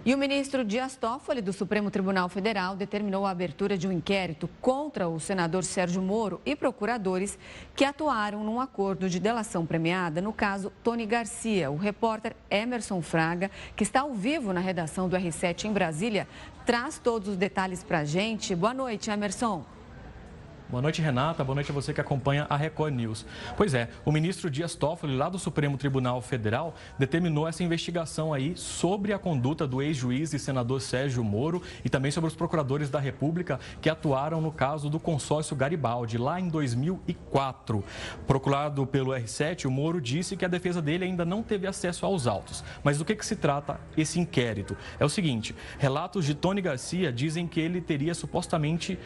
E o ministro Dias Toffoli, do Supremo Tribunal Federal, determinou a abertura de um inquérito contra o senador Sérgio Moro e procuradores que atuaram num acordo de delação premiada no caso Tony Garcia. O repórter Emerson Fraga, que está ao vivo na redação do R7 em Brasília, traz todos os detalhes para a gente. Boa noite, Emerson. Boa noite, Renata. Boa noite a você que acompanha a Record News. Pois é, o ministro Dias Toffoli, lá do Supremo Tribunal Federal, determinou essa investigação aí sobre a conduta do ex-juiz e senador Sérgio Moro e também sobre os procuradores da República que atuaram no caso do consórcio Garibaldi, lá em 2004. Procurado pelo R7, o Moro disse que a defesa dele ainda não teve acesso aos autos. Mas do que se trata esse inquérito? É o seguinte, relatos de Tony Garcia dizem que ele teria supostamente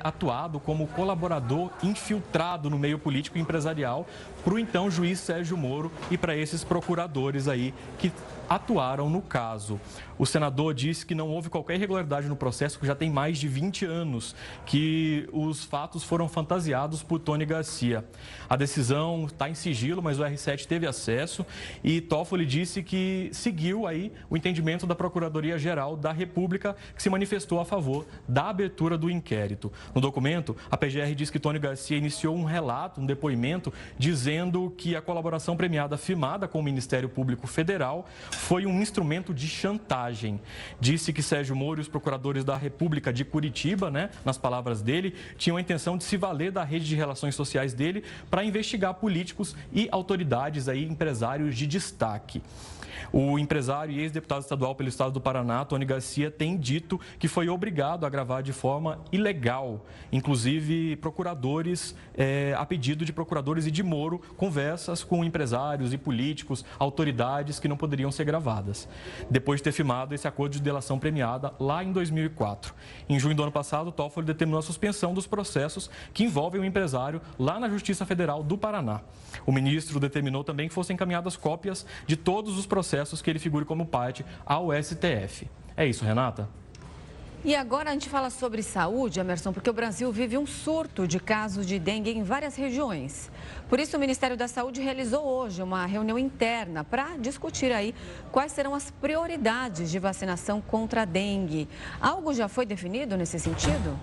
atuado como colaborador infiltrado no meio político e empresarial para o então juiz Sérgio Moro e para esses procuradores aí que atuaram no caso. O senador disse que não houve qualquer irregularidade no processo, que já tem mais de 20 anos que os fatos foram fantasiados por Tony Garcia. A decisão está em sigilo, mas o R7 teve acesso e Toffoli disse que seguiu aí o entendimento da Procuradoria-Geral da República, que se manifestou a favor da abertura do inquérito. No documento, a PGR diz que Tony Garcia iniciou um relato, um depoimento, dizendo que a colaboração premiada firmada com o Ministério Público Federal foi um instrumento de chantagem. Disse que Sérgio Moro e os procuradores da República de Curitiba, nas palavras dele, tinham a intenção de se valer da rede de relações sociais dele para investigar políticos e autoridades aí, empresários de destaque. O empresário e ex-deputado estadual pelo estado do Paraná, Tony Garcia, tem dito que foi obrigado a gravar de forma ilegal, inclusive procuradores, a pedido de procuradores e de Moro, conversas com empresários e políticos, autoridades que não poderiam ser gravadas. Depois de ter firmado esse acordo de delação premiada lá em 2004. Em junho do ano passado, Toffoli determinou a suspensão dos processos que envolvem o empresário lá na Justiça Federal do Paraná. O ministro determinou também que fossem encaminhadas cópias de todos os processos que ele figure como parte ao STF. É isso, Renata. E agora a gente fala sobre saúde, Emerson, porque o Brasil vive um surto de casos de dengue em várias regiões. Por isso, o Ministério da Saúde realizou hoje uma reunião interna para discutir aí quais serão as prioridades de vacinação contra a dengue. Algo já foi definido nesse sentido?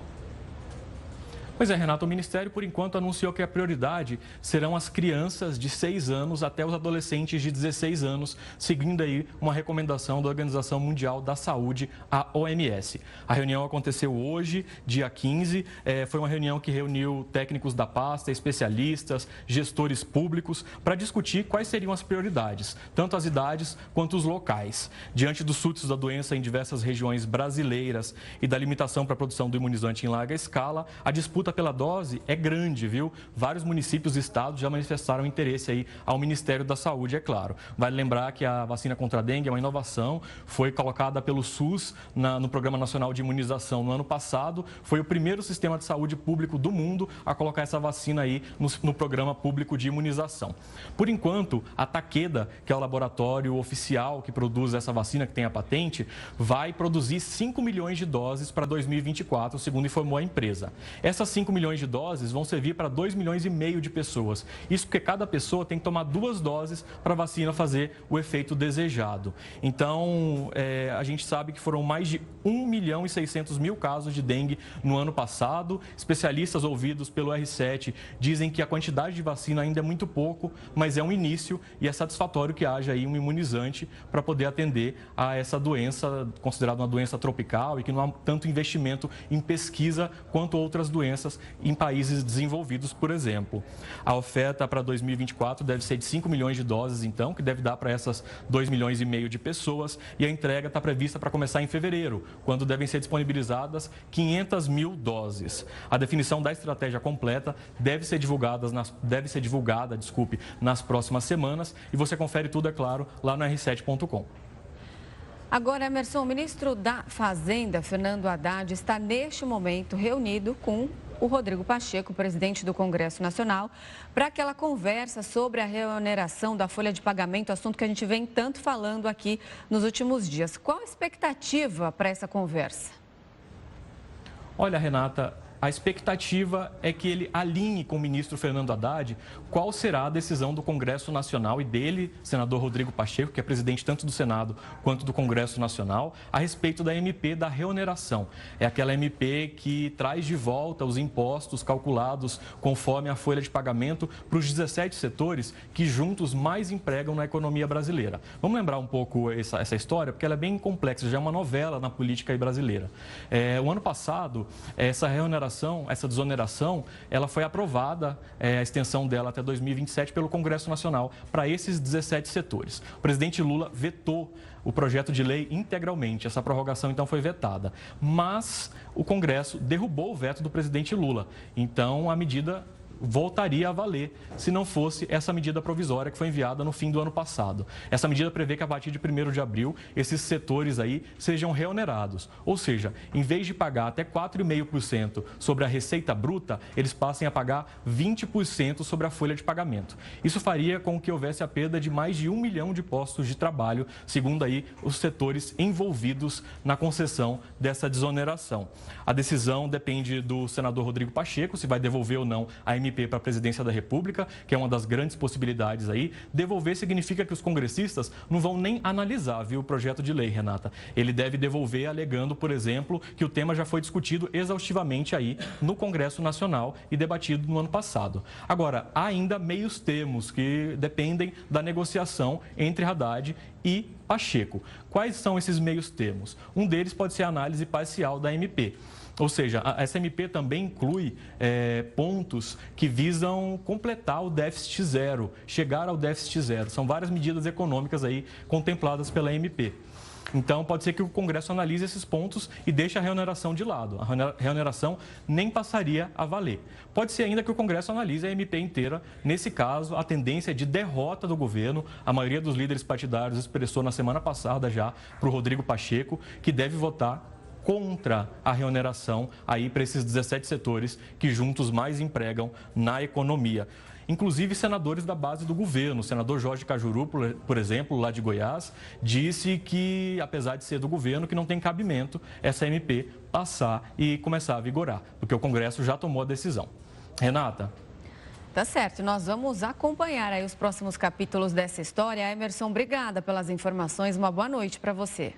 Pois é, Renato, o Ministério, por enquanto, anunciou que a prioridade serão as crianças de 6 anos até os adolescentes de 16 anos, seguindo aí uma recomendação da Organização Mundial da Saúde, a OMS. A reunião aconteceu hoje, dia 15, foi uma reunião que reuniu técnicos da pasta, especialistas, gestores públicos, para discutir quais seriam as prioridades, tanto as idades quanto os locais. Diante dos surtos da doença em diversas regiões brasileiras e da limitação para a produção do imunizante em larga escala, a disputa pela dose é grande, viu? Vários municípios e estados já manifestaram interesse aí ao Ministério da Saúde, é claro. Vale lembrar que a vacina contra a dengue é uma inovação, foi colocada pelo SUS no Programa Nacional de Imunização no ano passado, foi o primeiro sistema de saúde público do mundo a colocar essa vacina aí no Programa Público de Imunização. Por enquanto, a Takeda, que é o laboratório oficial que produz essa vacina, que tem a patente, vai produzir 5 milhões de doses para 2024, segundo informou a empresa. Essas 5 milhões de doses vão servir para 2,5 milhões de pessoas. Isso porque cada pessoa tem que tomar 2 doses para a vacina fazer o efeito desejado. Então, a gente sabe que foram mais de 1.600.000 casos de dengue no ano passado. Especialistas ouvidos pelo R7 dizem que a quantidade de vacina ainda é muito pouco, mas é um início e é satisfatório que haja aí um imunizante para poder atender a essa doença, considerada uma doença tropical e que não há tanto investimento em pesquisa quanto outras doenças em países desenvolvidos, por exemplo. A oferta para 2024 deve ser de 5 milhões de doses, então, que deve dar para essas 2,5 milhões de pessoas, e a entrega está prevista para começar em fevereiro, quando devem ser disponibilizadas 500 mil doses. A definição da estratégia completa deve ser divulgada, nas próximas semanas, e você confere tudo, é claro, lá no r7.com. Agora, Emerson, o ministro da Fazenda, Fernando Haddad, está neste momento reunido com o Rodrigo Pacheco, presidente do Congresso Nacional, para aquela conversa sobre a reoneração da folha de pagamento, assunto que a gente vem tanto falando aqui nos últimos dias. Qual a expectativa para essa conversa? Olha, Renata, a expectativa é que ele alinhe com o ministro Fernando Haddad qual será a decisão do Congresso Nacional e dele, senador Rodrigo Pacheco, que é presidente tanto do Senado quanto do Congresso Nacional, a respeito da MP da reoneração. É aquela MP que traz de volta os impostos calculados conforme a folha de pagamento para os 17 setores que juntos mais empregam na economia brasileira. Vamos lembrar um pouco essa história, porque ela é bem complexa, já é uma novela na política brasileira. O ano passado, essa reoneração, essa desoneração, ela foi aprovada, a extensão dela até 2027 pelo Congresso Nacional para esses 17 setores. O presidente Lula vetou o projeto de lei integralmente. Essa prorrogação, então, foi vetada. Mas o Congresso derrubou o veto do presidente Lula. Então, a medida voltaria a valer se não fosse essa medida provisória que foi enviada no fim do ano passado. Essa medida prevê que a partir de 1º de abril, esses setores aí sejam reonerados. Ou seja, em vez de pagar até 4,5% sobre a receita bruta, eles passem a pagar 20% sobre a folha de pagamento. Isso faria com que houvesse a perda de mais de 1 milhão de postos de trabalho, segundo aí os setores envolvidos na concessão dessa desoneração. A decisão depende do senador Rodrigo Pacheco, se vai devolver ou não a MP para a presidência da República, que é uma das grandes possibilidades aí. Devolver significa que os congressistas não vão nem analisar, viu, o projeto de lei, Renata. Ele deve devolver alegando, por exemplo, que o tema já foi discutido exaustivamente aí no Congresso Nacional e debatido no ano passado. Agora, há ainda meios termos que dependem da negociação entre Haddad e Pacheco. Quais são esses meios termos? Um deles pode ser a análise parcial da MP. Ou seja, essa MP também inclui pontos que visam completar o déficit zero, chegar ao déficit zero. São várias medidas econômicas aí contempladas pela MP. Então, pode ser que o Congresso analise esses pontos e deixe a reoneração de lado. A reoneração nem passaria a valer. Pode ser ainda que o Congresso analise a MP inteira. Nesse caso, a tendência é de derrota do governo. A maioria dos líderes partidários expressou na semana passada já para o Rodrigo Pacheco, que deve votar contra a reoneração aí para esses 17 setores que juntos mais empregam na economia. Inclusive, senadores da base do governo. O senador Jorge Cajuru, por exemplo, lá de Goiás, disse que, apesar de ser do governo, que não tem cabimento essa MP passar e começar a vigorar, porque o Congresso já tomou a decisão. Renata? Tá certo, nós vamos acompanhar aí os próximos capítulos dessa história. Emerson, obrigada pelas informações, uma boa noite para você.